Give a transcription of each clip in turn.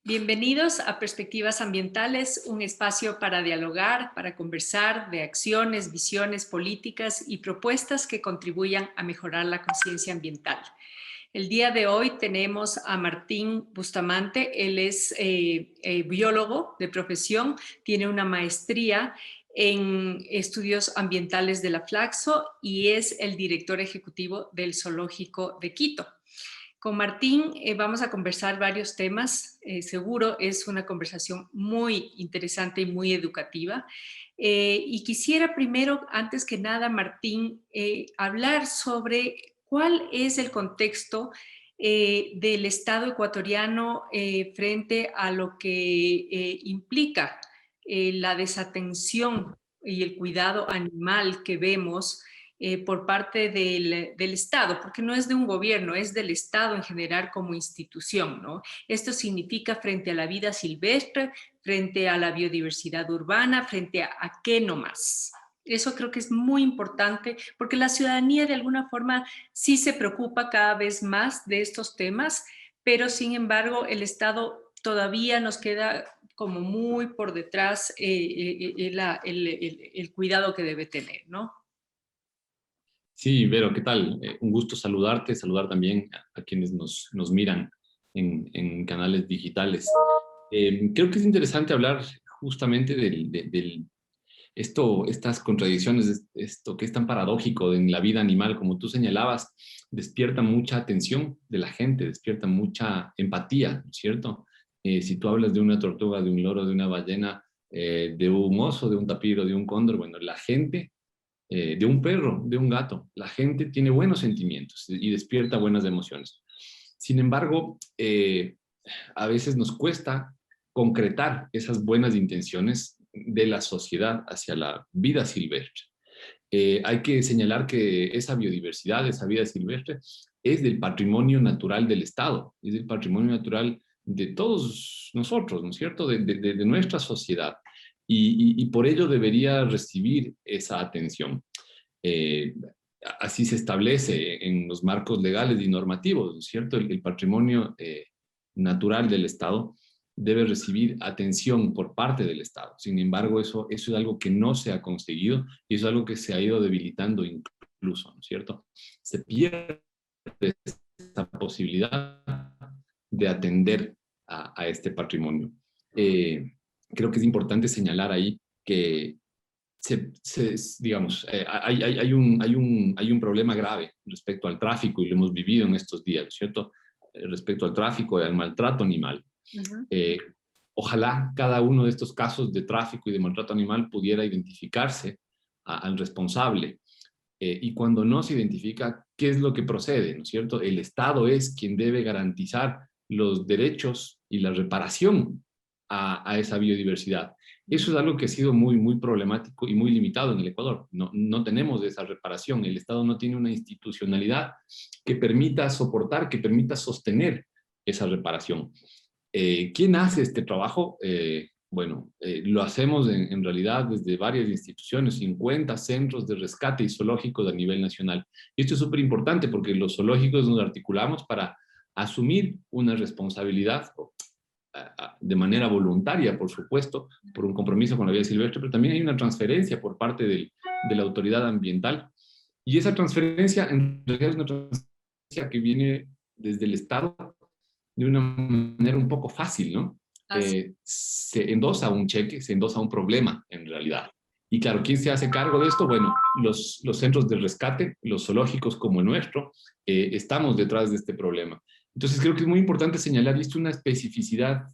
Bienvenidos a Perspectivas Ambientales, un espacio para dialogar, para conversar de acciones, visiones políticas y propuestas que contribuyan a mejorar la conciencia ambiental. El día de hoy tenemos a Martín Bustamante. Él es biólogo de profesión, tiene una maestría en estudios ambientales de la Flaxo y es el director ejecutivo del Zoológico de Quito. Con Martín vamos a conversar varios temas, seguro es una conversación muy interesante y muy educativa. Y quisiera primero, antes que nada, Martín, hablar sobre cuál es el contexto del Estado ecuatoriano frente a lo que implica la desatención y el cuidado animal que vemos por parte del Estado, porque no es de un gobierno, es del Estado en general como institución, ¿no? Esto significa frente a la vida silvestre, frente a la biodiversidad urbana, frente a qué nomás. Eso creo que es muy importante porque la ciudadanía de alguna forma sí se preocupa cada vez más de estos temas, pero sin embargo el Estado todavía nos queda como muy por detrás el cuidado que debe tener, ¿no? Sí, Vero, ¿qué tal? Un gusto saludarte, saludar también a quienes nos miran en canales digitales. Creo que es interesante hablar justamente estas contradicciones, esto que es tan paradójico en la vida animal, como tú señalabas, despierta mucha atención de la gente, despierta mucha empatía, ¿no es cierto? Si tú hablas de una tortuga, de un loro, de una ballena, de un oso, de un tapiro, de un cóndor, bueno, la gente de un perro, de un gato. La gente tiene buenos sentimientos y despierta buenas emociones. Sin embargo, a veces nos cuesta concretar esas buenas intenciones de la sociedad hacia la vida silvestre. Hay que señalar que esa biodiversidad, esa vida silvestre, es del patrimonio natural del Estado, es del patrimonio natural de todos nosotros, ¿no es cierto?, de nuestra sociedad. Y por ello debería recibir esa atención. Eh, Así se establece en los marcos legales y normativos, ¿no es cierto? El patrimonio natural del Estado debe recibir atención por parte del Estado. Sin embargo, eso es algo que no se ha conseguido y es algo que se ha ido debilitando incluso, ¿no es cierto? Se pierde esta posibilidad de atender a este patrimonio. Creo que es importante señalar ahí que digamos, hay un problema grave respecto al tráfico y lo hemos vivido en estos días, ¿cierto? Respecto al tráfico y al maltrato animal. Uh-huh. Eh, Ojalá cada uno de estos casos de tráfico y de maltrato animal pudiera identificarse al responsable. Y cuando no se identifica, ¿qué es lo que procede? ¿No es cierto? El Estado es quien debe garantizar los derechos y la reparación a esa biodiversidad. Eso es algo que ha sido muy problemático y muy limitado en el Ecuador. No tenemos esa reparación. El Estado no tiene una institucionalidad que permita soportar, que permita sostener esa reparación. ¿Quién hace este trabajo? Bueno, lo hacemos en realidad desde varias instituciones, 50 centros de rescate y zoológicos a nivel nacional. Y esto es súper importante porque los zoológicos nos articulamos para asumir una responsabilidad de manera voluntaria, por supuesto, por un compromiso con la vida silvestre, pero también hay una transferencia por parte de la autoridad ambiental. Y esa transferencia en realidad es una transferencia que viene desde el Estado de una manera un poco fácil, ¿no? Así. Se endosa un cheque, se endosa un problema en realidad. Y claro, ¿quién se hace cargo de esto? Bueno, los centros de rescate, los zoológicos como el nuestro, estamos detrás de este problema. Entonces creo que es muy importante señalar, y esto es una especificidad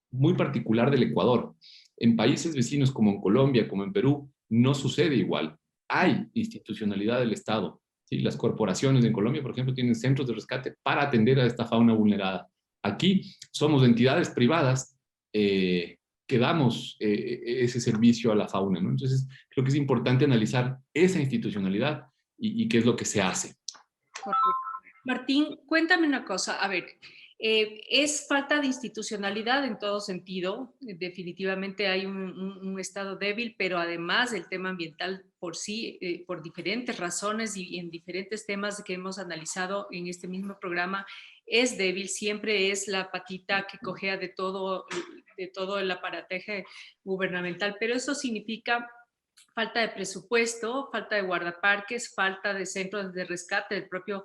muy particular del Ecuador. En países vecinos como en Colombia, como en Perú, no sucede igual. Hay institucionalidad del Estado. ¿Sí? Las corporaciones en Colombia, por ejemplo, tienen centros de rescate para atender a esta fauna vulnerada. Aquí somos entidades privadas que damos ese servicio a la fauna, ¿no? Entonces, creo que es importante analizar esa institucionalidad y qué es lo que se hace. Correcto. Martín, cuéntame una cosa. A ver, es falta de institucionalidad en todo sentido. Definitivamente hay un Estado débil, pero además el tema ambiental por sí, por diferentes razones y en diferentes temas que hemos analizado en este mismo programa, es débil, siempre es la patita que cojea de todo el aparataje gubernamental, pero eso significa falta de presupuesto, falta de guardaparques, falta de centros de rescate del propio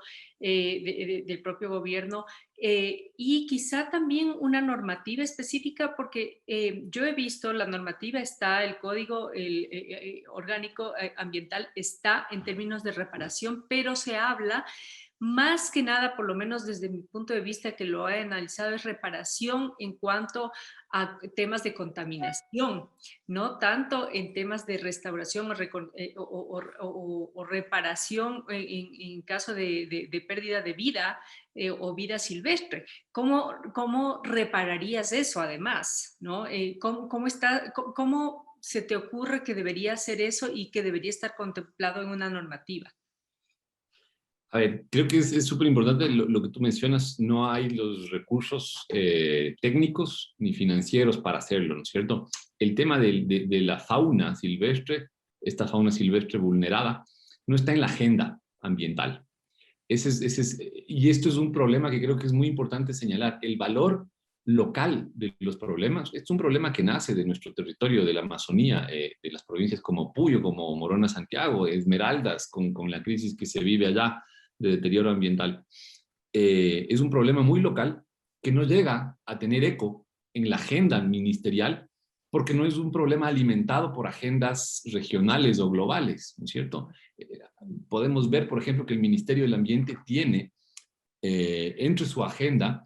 gobierno, y quizá también una normativa específica, porque yo he visto la normativa está, el código orgánico ambiental está en términos de reparación, pero se habla más que nada, por lo menos desde mi punto de vista que lo he analizado, es reparación en cuanto a temas de contaminación, no tanto en temas de restauración o reparación en caso de pérdida de vida o vida silvestre. ¿Cómo repararías eso además? ¿No? ¿Cómo se te ocurre que debería ser eso y que debería estar contemplado en una normativa? A ver, creo que es súper importante lo que tú mencionas. No hay los recursos técnicos ni financieros para hacerlo, ¿no es cierto? El tema de la fauna silvestre, esta fauna silvestre vulnerada, no está en la agenda ambiental. Y esto es un problema que creo que es muy importante señalar. El valor local de los problemas es un problema que nace de nuestro territorio, de la Amazonía, de las provincias como Puyo, como Morona, Santiago, Esmeraldas, con la crisis que se vive allá de deterioro ambiental. Es un problema muy local que no llega a tener eco en la agenda ministerial porque no es un problema alimentado por agendas regionales o globales, ¿no es cierto? Podemos ver, por ejemplo, que el Ministerio del Ambiente tiene entre su agenda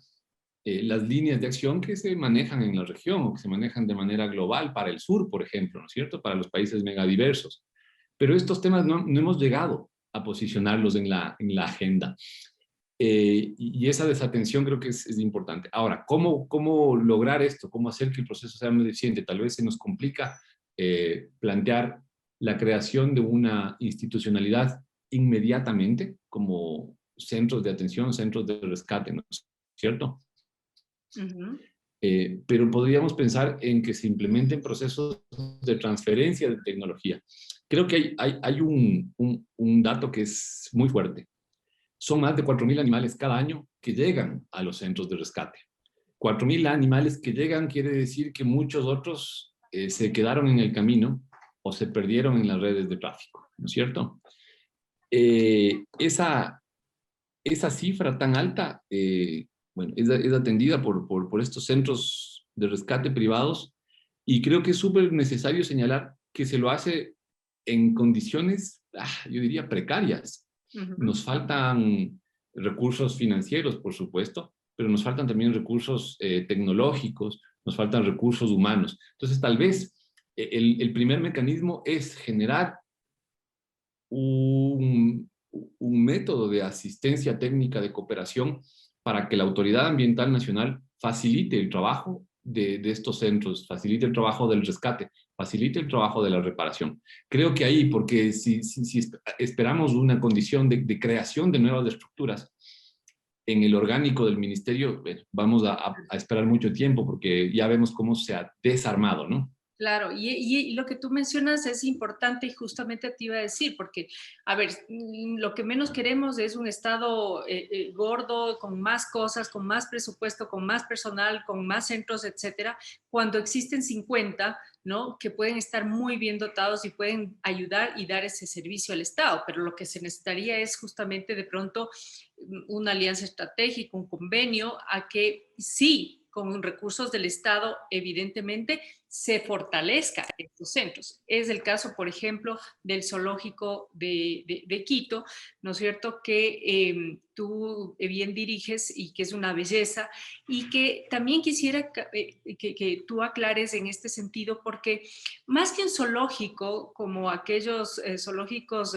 las líneas de acción que se manejan en la región o que se manejan de manera global para el sur, por ejemplo, ¿no es cierto? Para los países megadiversos. Pero estos temas no hemos llegado a posicionarlos en la agenda. Y esa desatención creo que es importante. Ahora, ¿cómo lograr esto? ¿Cómo hacer que el proceso sea más eficiente? Tal vez se nos complica plantear la creación de una institucionalidad inmediatamente como centros de atención, centros de rescate, ¿no es cierto? Uh-huh. Pero podríamos pensar en que se implementen procesos de transferencia de tecnología. Creo que hay un dato que es muy fuerte. Son más de 4.000 animales cada año que llegan a los centros de rescate. 4.000 animales que llegan quiere decir que muchos otros se quedaron en el camino o se perdieron en las redes de tráfico, ¿no es cierto? Esa cifra tan alta, bueno, es atendida por estos centros de rescate privados y creo que es súper necesario señalar que se lo hace en condiciones, yo diría, precarias. Uh-huh. Nos faltan recursos financieros, por supuesto, pero nos faltan también recursos tecnológicos, nos faltan recursos humanos. Entonces, tal vez el primer mecanismo es generar un método de asistencia técnica de cooperación para que la Autoridad Ambiental Nacional facilite el trabajo de estos centros, facilite el trabajo del rescate, facilite el trabajo de la reparación. Creo que ahí, porque si esperamos una condición de creación de nuevas estructuras en el orgánico del ministerio, bueno, vamos a esperar mucho tiempo porque ya vemos cómo se ha desarmado, ¿no? Claro, y lo que tú mencionas es importante y justamente te iba a decir, porque, a ver, lo que menos queremos es un Estado gordo, con más cosas, con más presupuesto, con más personal, con más centros, etcétera, cuando existen 50, ¿no? Que pueden estar muy bien dotados y pueden ayudar y dar ese servicio al Estado, pero lo que se necesitaría es justamente de pronto una alianza estratégica, un convenio, a que sí, con recursos del Estado, evidentemente, se fortalezca estos centros. Es el caso, por ejemplo, del zoológico de Quito, ¿no es cierto?, que tú bien diriges y que es una belleza, y que también quisiera que tú aclares en este sentido, porque más que un zoológico, como aquellos zoológicos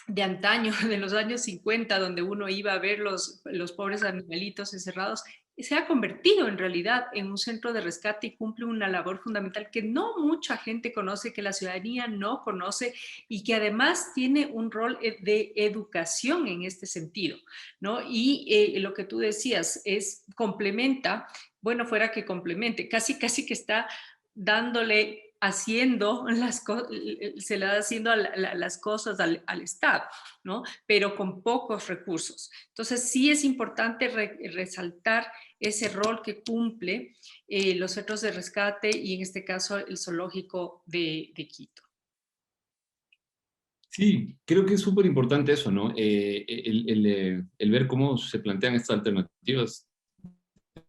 de antaño, de los años 50, donde uno iba a ver los pobres animalitos encerrados, se ha convertido en realidad en un centro de rescate y cumple una labor fundamental que no mucha gente conoce, que la ciudadanía no conoce y que además tiene un rol de educación en este sentido, ¿no? Y lo que tú decías complementa, bueno, fuera que complemente, casi que está dándole haciendo se le da haciendo las cosas al Estado, ¿no? Pero con pocos recursos. Entonces, sí es importante resaltar ese rol que cumple los centros de rescate y en este caso el zoológico de Quito. Sí, creo que es súper importante eso, ¿no? El ver cómo se plantean estas alternativas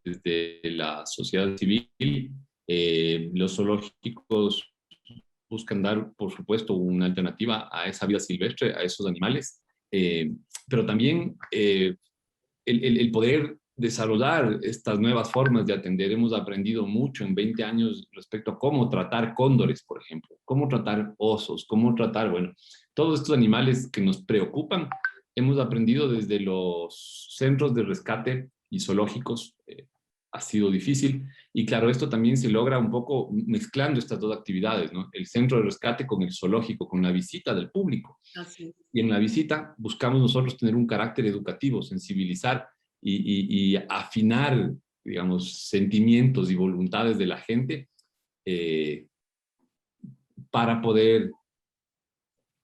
desde la sociedad civil. Los zoológicos buscan dar, por supuesto, una alternativa a esa vida silvestre, a esos animales, pero también el poder desarrollar estas nuevas formas de atender. Hemos aprendido mucho en 20 años respecto a cómo tratar cóndores, por ejemplo, cómo tratar osos, cómo tratar, bueno, todos estos animales que nos preocupan. Hemos aprendido desde los centros de rescate y zoológicos. Ha sido difícil. Y claro, esto también se logra un poco mezclando estas dos actividades, ¿no? El centro de rescate con el zoológico, con la visita del público. Así es. Y en la visita buscamos nosotros tener un carácter educativo, sensibilizar y afinar, digamos, sentimientos y voluntades de la gente eh, para poder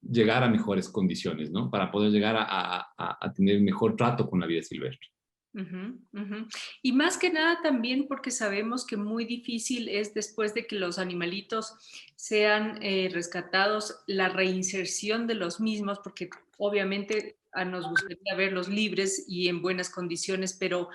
llegar a mejores condiciones, ¿no? Para poder llegar a tener mejor trato con la vida silvestre. Ujú, ujú. Y más que nada también porque sabemos que muy difícil es después de que los animalitos sean rescatados, la reinserción de los mismos, porque obviamente nos gustaría verlos libres y en buenas condiciones, pero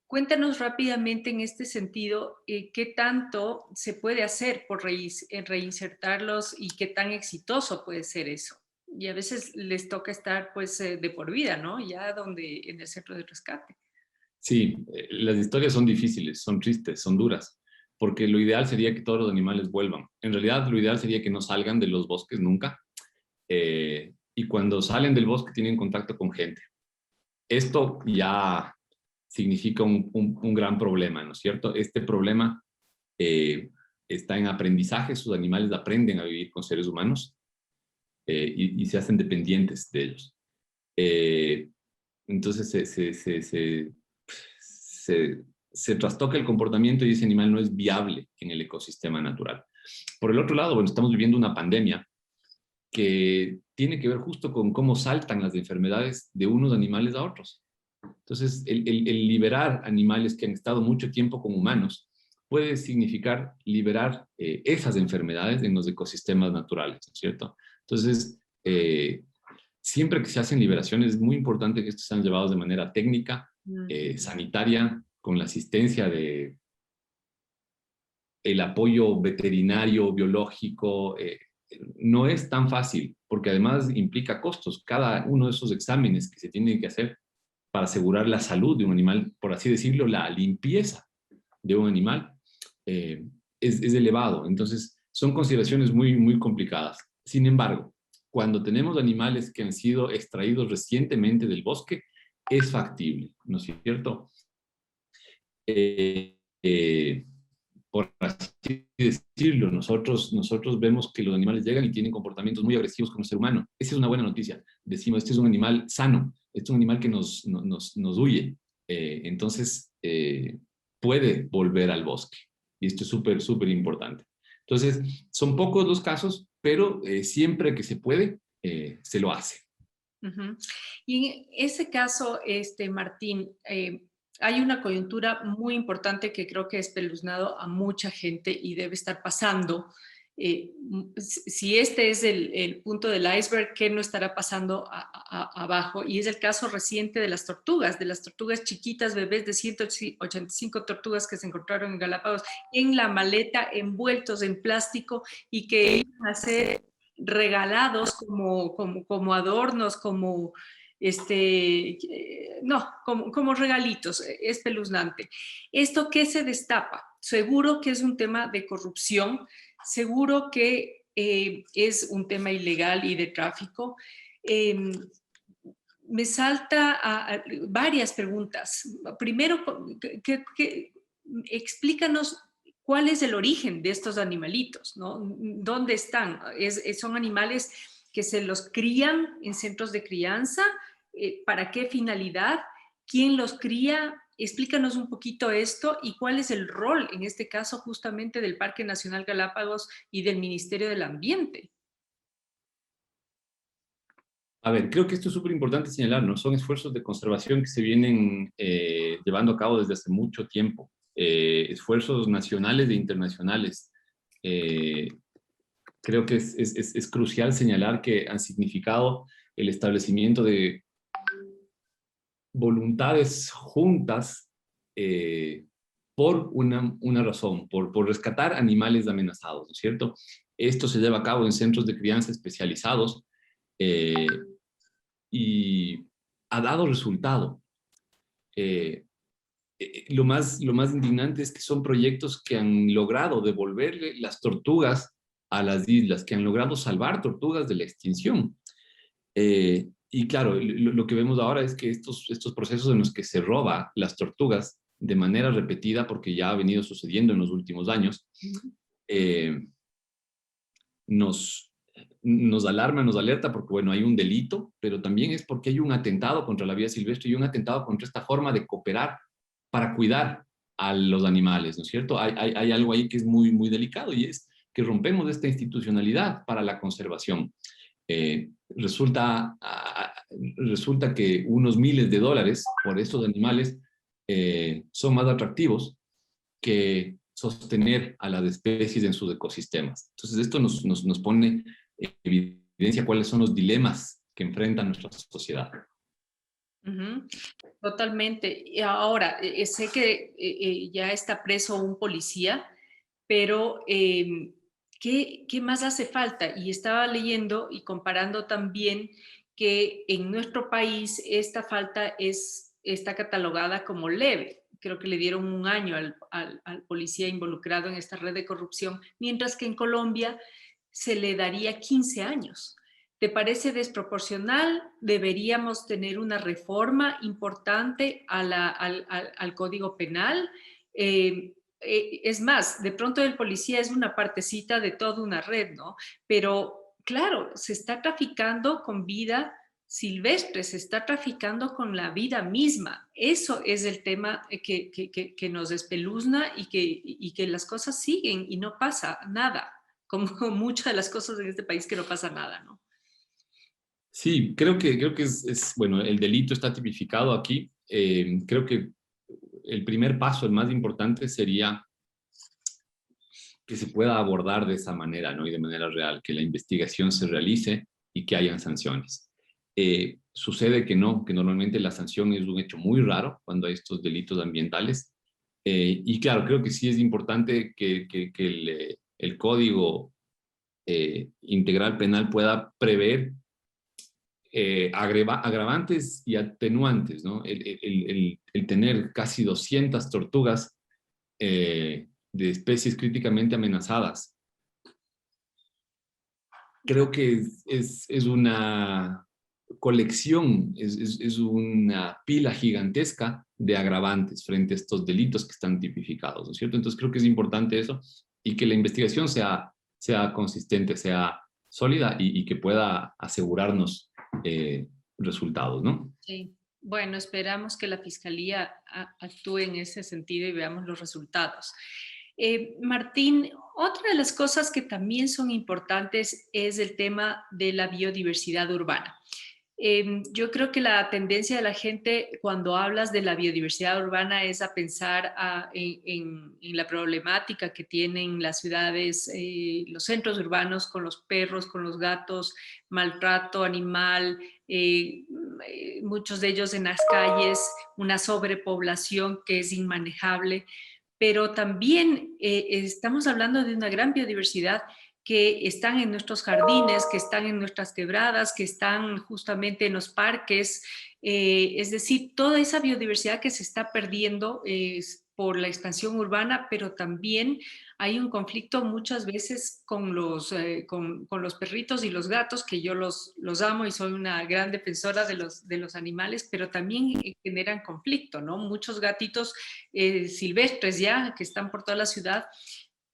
cuéntanos rápidamente en este sentido, qué tanto se puede hacer por reinsertarlos y qué tan exitoso puede ser eso. Y a veces les toca estar pues de por vida, ¿no? Ya donde en el centro de rescate. Sí, las historias son difíciles, son tristes, son duras, porque lo ideal sería que todos los animales vuelvan. En realidad, lo ideal sería que no salgan de los bosques nunca, y cuando salen del bosque tienen contacto con gente. Esto ya significa un gran problema, ¿no es cierto? Este problema está en aprendizaje, sus animales aprenden a vivir con seres humanos y se hacen dependientes de ellos. Eh, entonces se trastoca el comportamiento y ese animal no es viable en el ecosistema natural. Por el otro lado, bueno, estamos viviendo una pandemia que tiene que ver justo con cómo saltan las enfermedades de unos animales a otros. Entonces, el liberar animales que han estado mucho tiempo con humanos puede significar liberar esas enfermedades en los ecosistemas naturales, ¿no es cierto? Entonces, siempre que se hacen liberaciones es muy importante que estos sean llevados de manera técnica, sanitaria, con la asistencia de el apoyo veterinario, biológico. No es tan fácil, porque además implica costos. Cada uno de esos exámenes que se tienen que hacer para asegurar la salud de un animal, por así decirlo, la limpieza de un animal, es elevado. Entonces, son consideraciones muy, muy complicadas. Sin embargo, cuando tenemos animales que han sido extraídos recientemente del bosque, es factible, ¿no es cierto? Eh, eh, por así decirlo, nosotros vemos que los animales llegan y tienen comportamientos muy agresivos con el ser humano. Esa es una buena noticia. Decimos, este es un animal sano, este es un animal que nos huye. Entonces, puede volver al bosque. Y esto es súper, súper importante. Entonces, son pocos los casos, pero siempre que se puede, se lo hace. Uh-huh. Y en ese caso, Martín, hay una coyuntura muy importante que creo que ha espeluznado a mucha gente y debe estar pasando. Si este es el punto del iceberg, ¿qué no estará pasando abajo? Y es el caso reciente de las tortugas chiquitas, bebés de 185 tortugas que se encontraron en Galápagos en la maleta, envueltos en plástico y que iban a ser regalados como adornos, como regalitos. Es espeluznante. ¿Esto qué se destapa? Seguro que es un tema de corrupción, seguro que es un tema ilegal y de tráfico. Me salta a varias preguntas. Primero, explícanos cuál es el origen de estos animalitos, ¿no? ¿Dónde están? ¿Son animales que se los crían en centros de crianza? ¿Para qué finalidad? ¿Quién los cría? Explícanos un poquito esto y cuál es el rol, en este caso, justamente del Parque Nacional Galápagos y del Ministerio del Ambiente. A ver, creo que esto es súper importante señalar, ¿no? Son esfuerzos de conservación que se vienen llevando a cabo desde hace mucho tiempo. Esfuerzos nacionales e internacionales. Eh, Creo que es crucial señalar que han significado el establecimiento de voluntades juntas por una razón, por rescatar animales amenazados, ¿no es cierto? Esto se lleva a cabo en centros de crianza especializados eh, y ha dado resultado. Eh, lo más indignante es que son proyectos que han logrado devolverle las tortugas a las islas, que han logrado salvar tortugas de la extinción. Y claro, lo que vemos ahora es que estos procesos en los que se roba las tortugas de manera repetida, porque ya ha venido sucediendo en los últimos años, eh, nos, nos alarma, nos alerta porque, bueno, hay un delito, pero también es porque hay un atentado contra la vida silvestre y un atentado contra esta forma de cooperar para cuidar a los animales, ¿no es cierto? Hay algo ahí que es muy, muy delicado y es que rompemos esta institucionalidad para la conservación. Resulta que unos miles de dólares por estos animales son más atractivos que sostener a las especies en sus ecosistemas. Entonces, esto nos pone en evidencia cuáles son los dilemas que enfrenta nuestra sociedad. Totalmente. Y ahora, sé que ya está preso un policía, pero ¿qué más hace falta? Y estaba leyendo y comparando también que en nuestro país esta falta está catalogada como leve. Creo que le dieron un año al policía involucrado en esta red de corrupción, mientras que en Colombia se le daría 15 años. ¿Te parece desproporcional? ¿Deberíamos tener una reforma importante al Código Penal? Es más, de pronto el policía es una partecita de toda una red, ¿no? Pero claro, se está traficando con vida silvestre, se está traficando con la vida misma. Eso es el tema que nos espeluzna y que las cosas siguen y no pasa nada, como muchas de las cosas en este país que no pasa nada, ¿no? Sí, creo que bueno, el delito está tipificado aquí. Creo que el primer paso, el más importante, sería que se pueda abordar de esa manera, ¿no? Y de manera real, que la investigación se realice y que hayan sanciones. Sucede que no, que normalmente la sanción es un hecho muy raro cuando hay estos delitos ambientales. Y claro, creo que sí es importante que el Código Integral Penal pueda prever agravantes y atenuantes, ¿no? El tener casi 200 tortugas de especies críticamente amenazadas. Creo que es una colección, es una pila gigantesca de agravantes frente a estos delitos que están tipificados, ¿no es cierto? Entonces creo que es importante eso y que la investigación sea consistente, sea sólida y que pueda asegurarnos resultados, ¿no? Sí. Bueno, esperamos que la Fiscalía actúe en ese sentido y veamos los resultados. Martín, otra de las cosas que también son importantes es el tema de la biodiversidad urbana. Yo creo que la tendencia de la gente cuando hablas de la biodiversidad urbana es a pensar en la problemática que tienen las ciudades, los centros urbanos con los perros, con los gatos, maltrato animal, muchos de ellos en las calles, una sobrepoblación que es inmanejable, pero también estamos hablando de una gran biodiversidad que están en nuestros jardines, que están en nuestras quebradas, que están justamente en los parques, es decir, toda esa biodiversidad que se está perdiendo por la expansión urbana, pero también hay un conflicto muchas veces con los perritos y los gatos, que yo los amo y soy una gran defensora de los animales, pero también generan conflicto, ¿no? Muchos gatitos silvestres ya que están por toda la ciudad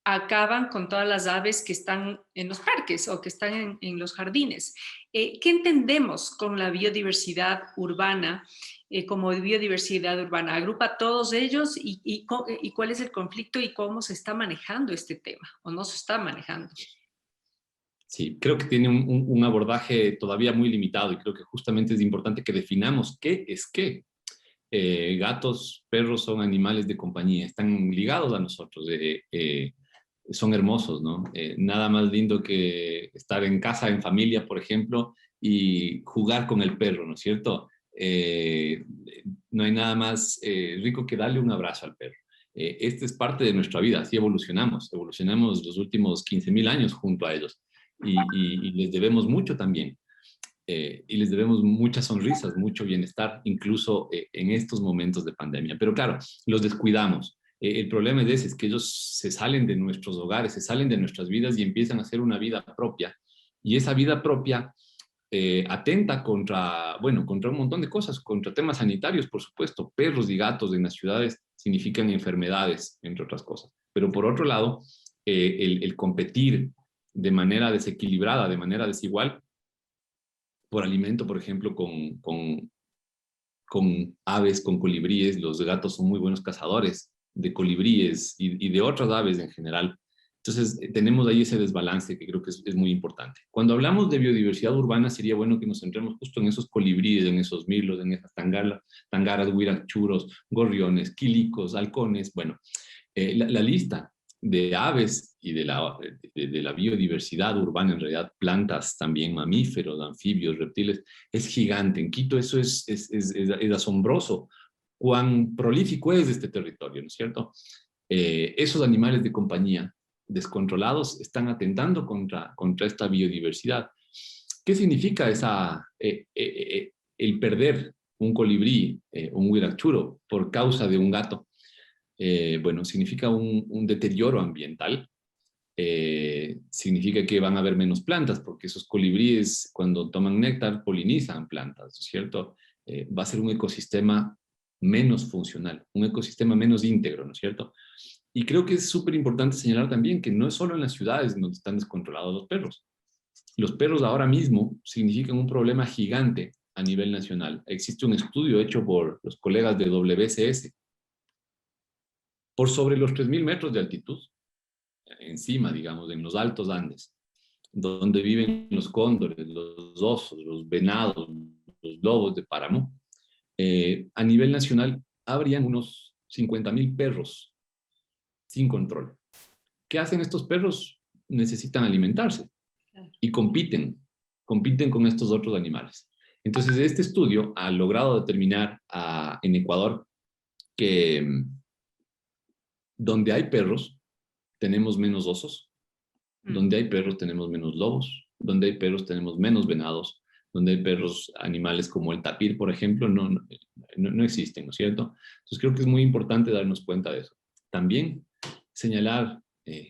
acaban con todas las aves que están en los parques o que están en los jardines. ¿Qué entendemos con la biodiversidad urbana como biodiversidad urbana. Agrupa a todos ellos y cuál es el conflicto y cómo se está manejando este tema o no se está manejando. Sí, creo que tiene un abordaje todavía muy limitado y creo que justamente es importante que definamos qué es qué. Gatos, perros son animales de compañía, están ligados a nosotros, son hermosos, ¿no? Nada más lindo que estar en casa, en familia, por ejemplo, y jugar con el perro, ¿no es cierto? No hay nada más rico que darle un abrazo al perro. Esta es parte de nuestra vida, así evolucionamos los últimos 15.000 años junto a ellos y les debemos mucho también. Y les debemos muchas sonrisas, mucho bienestar, incluso en estos momentos de pandemia. Pero claro, los descuidamos. El problema es ese, es que ellos se salen de nuestros hogares, se salen de nuestras vidas y empiezan a hacer una vida propia. Y esa vida propia atenta contra, bueno, contra un montón de cosas, contra temas sanitarios, por supuesto. Perros y gatos en las ciudades significan enfermedades, entre otras cosas. Pero por otro lado, el competir de manera desequilibrada, de manera desigual, por alimento, por ejemplo, con aves, con colibríes. Los gatos son muy buenos cazadores de colibríes y de otras aves en general. Entonces, tenemos ahí ese desbalance que creo que es muy importante. Cuando hablamos de biodiversidad urbana, sería bueno que nos centremos justo en esos colibríes, en esos mirlos, en esas tangaras, huirachuros, gorriones, quilicos, halcones. Bueno, la lista de aves y de la biodiversidad urbana, en realidad plantas también, mamíferos, anfibios, reptiles, es gigante. En Quito eso es asombroso. Cuán prolífico es este territorio, ¿no es cierto? Esos animales de compañía descontrolados están atentando contra esta biodiversidad. ¿Qué significa el perder un colibrí, un huirachuro, por causa de un gato? Bueno, significa un deterioro ambiental. Significa que van a haber menos plantas, porque esos colibríes cuando toman néctar polinizan plantas, ¿cierto? Va a ser un ecosistema menos funcional, un ecosistema menos íntegro, ¿no es cierto? Y creo que es súper importante señalar también que no es solo en las ciudades donde están descontrolados los perros. Los perros ahora mismo significan un problema gigante a nivel nacional. Existe un estudio hecho por los colegas de WCS. Por sobre los 3.000 metros de altitud, encima, digamos, en los altos Andes, donde viven los cóndores, los osos, los venados, los lobos de páramo, a nivel nacional habrían unos 50.000 perros sin control. ¿Qué hacen estos perros? Necesitan alimentarse y compiten con estos otros animales. Entonces, este estudio ha logrado determinar en Ecuador que donde hay perros, tenemos menos osos, donde hay perros tenemos menos lobos, donde hay perros tenemos menos venados, donde hay perros, animales como el tapir, por ejemplo, no existen, ¿no es cierto? Entonces creo que es muy importante darnos cuenta de eso. También señalar,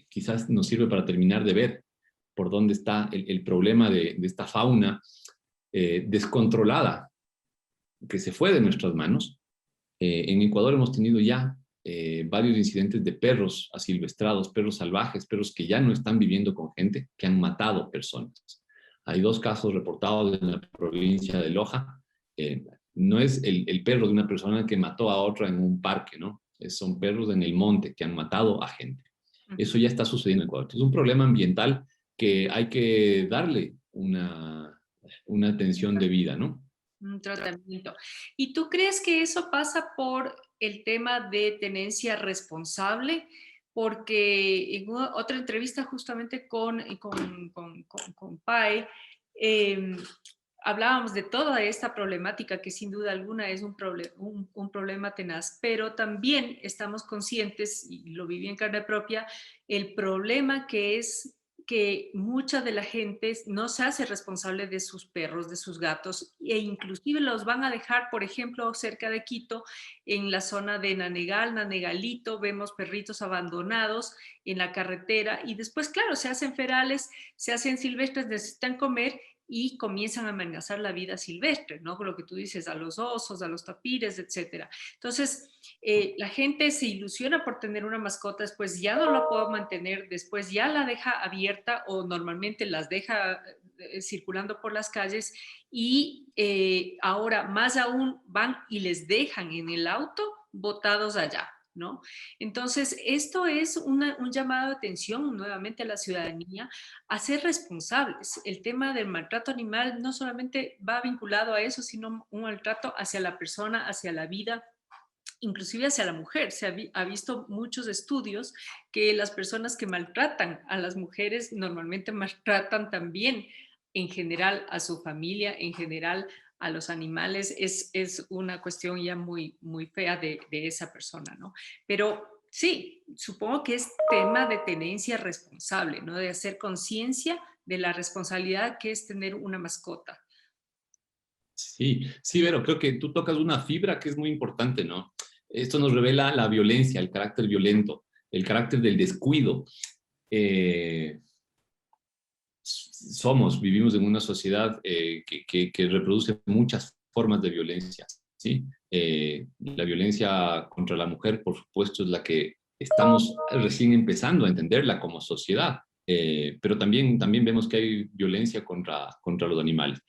quizás nos sirve para terminar de ver por dónde está el problema de esta fauna descontrolada que se fue de nuestras manos. En Ecuador hemos tenido ya varios incidentes de perros asilvestrados, perros salvajes, perros que ya no están viviendo con gente, que han matado personas. Hay 2 casos reportados en la provincia de Loja. No es el perro de una persona que mató a otra en un parque, ¿no? Son perros en el monte que han matado a gente. Eso ya está sucediendo en Ecuador. Es un problema ambiental que hay que darle una atención debida, ¿no? Un tratamiento. ¿Y tú crees que eso pasa por el tema de tenencia responsable? Porque en otra entrevista justamente con Pai, hablábamos de toda esta problemática que sin duda alguna es un problema tenaz, pero también estamos conscientes, y lo viví en carne propia, el problema que es que mucha de la gente no se hace responsable de sus perros, de sus gatos, e inclusive los van a dejar, por ejemplo, cerca de Quito, en la zona de Nanegal, Nanegalito, vemos perritos abandonados en la carretera y después, claro, se hacen ferales, se hacen silvestres, necesitan comer y comienzan a amenazar la vida silvestre, ¿no? Con lo que tú dices, a los osos, a los tapires, etcétera. Entonces, la gente se ilusiona por tener una mascota, después ya no la puedo mantener, después ya la deja abierta o normalmente las deja circulando por las calles y ahora más aún van y les dejan en el auto botados allá, ¿no? Entonces, esto es un llamado de atención nuevamente a la ciudadanía a ser responsables. El tema del maltrato animal no solamente va vinculado a eso, sino un maltrato hacia la persona, hacia la vida, inclusive hacia la mujer. Ha visto muchos estudios que las personas que maltratan a las mujeres normalmente maltratan también en general a su familia, en general a los animales. Es una cuestión ya muy, muy fea de esa persona, ¿no? Pero sí, supongo que es tema de tenencia responsable, ¿no? De hacer conciencia de la responsabilidad que es tener una mascota. Sí, sí, Vero, creo que tú tocas una fibra que es muy importante, ¿no? Esto nos revela la violencia, el carácter violento, el carácter del descuido. Eh, Vivimos en una sociedad que reproduce muchas formas de violencia, ¿sí? La violencia contra la mujer, por supuesto, es la que estamos recién empezando a entenderla como sociedad, pero también vemos que hay violencia contra los animales.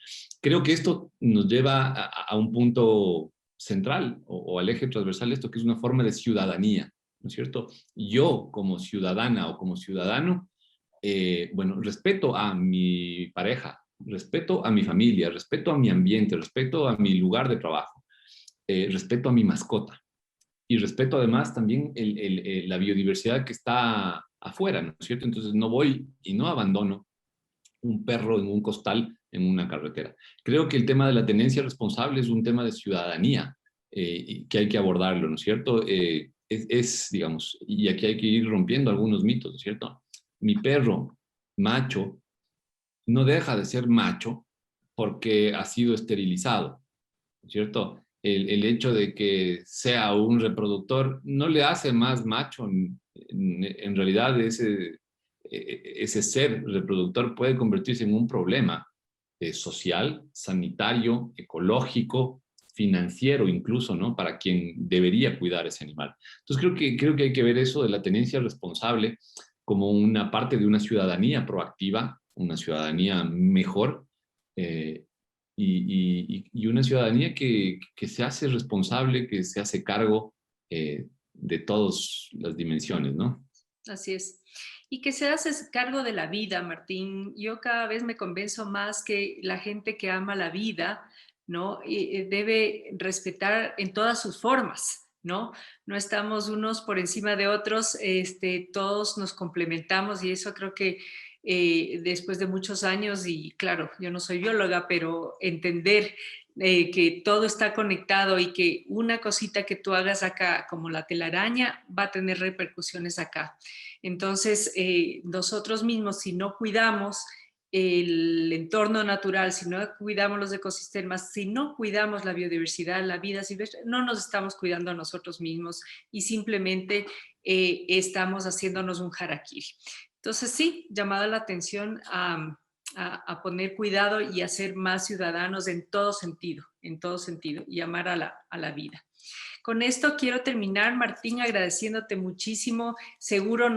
Creo que esto nos lleva a un punto central o al eje transversal, esto que es una forma de ciudadanía, ¿no es cierto? Yo como ciudadana o como ciudadano, bueno, respeto a mi pareja, respeto a mi familia, respeto a mi ambiente, respeto a mi lugar de trabajo, respeto a mi mascota y respeto además también la biodiversidad que está afuera, ¿no es cierto? Entonces no voy y no abandono un perro en un costal en una carretera. Creo que el tema de la tenencia responsable es un tema de ciudadanía y que hay que abordarlo, ¿no es cierto? Digamos, y aquí hay que ir rompiendo algunos mitos, ¿no es cierto? Mi perro macho no deja de ser macho porque ha sido esterilizado, ¿no es cierto? El hecho de que sea un reproductor no le hace más macho. En realidad, ese ser reproductor puede convertirse en un problema social, sanitario, ecológico, financiero incluso, ¿no? Para quien debería cuidar ese animal. Entonces creo que hay que ver eso de la tenencia responsable como una parte de una ciudadanía proactiva, una ciudadanía mejor, eh, y una ciudadanía que se hace responsable, que se hace cargo de todas las dimensiones, ¿no? Así es. Y que se hace cargo de la vida, Martín. Yo cada vez me convenzo más que la gente que ama la vida, ¿no? Debe respetar en todas sus formas, ¿no? No estamos unos por encima de otros, todos nos complementamos y eso creo que después de muchos años, y claro, yo no soy bióloga, pero entender que todo está conectado y que una cosita que tú hagas acá, como la telaraña, va a tener repercusiones acá. Entonces, nosotros mismos, si no cuidamos el entorno natural, si no cuidamos los ecosistemas, si no cuidamos la biodiversidad, la vida silvestre, no nos estamos cuidando a nosotros mismos y simplemente estamos haciéndonos un harakiri. Entonces, sí, llamada la atención a poner cuidado y a ser más ciudadanos en todo sentido, y amar a la vida. Con esto quiero terminar, Martín, agradeciéndote muchísimo. Seguro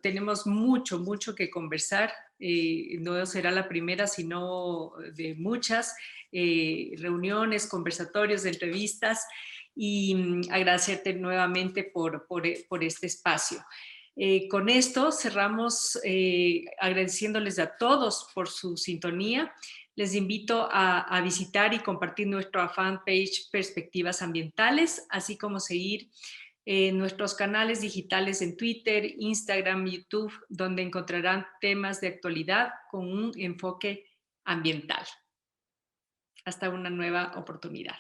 tenemos mucho, mucho que conversar. No será la primera, sino de muchas reuniones, conversatorios, entrevistas. Y agradecerte nuevamente por este espacio. Con esto cerramos agradeciéndoles a todos por su sintonía. Les invito a visitar y compartir nuestra fanpage Perspectivas Ambientales, así como seguir nuestros canales digitales en Twitter, Instagram, YouTube, donde encontrarán temas de actualidad con un enfoque ambiental. Hasta una nueva oportunidad.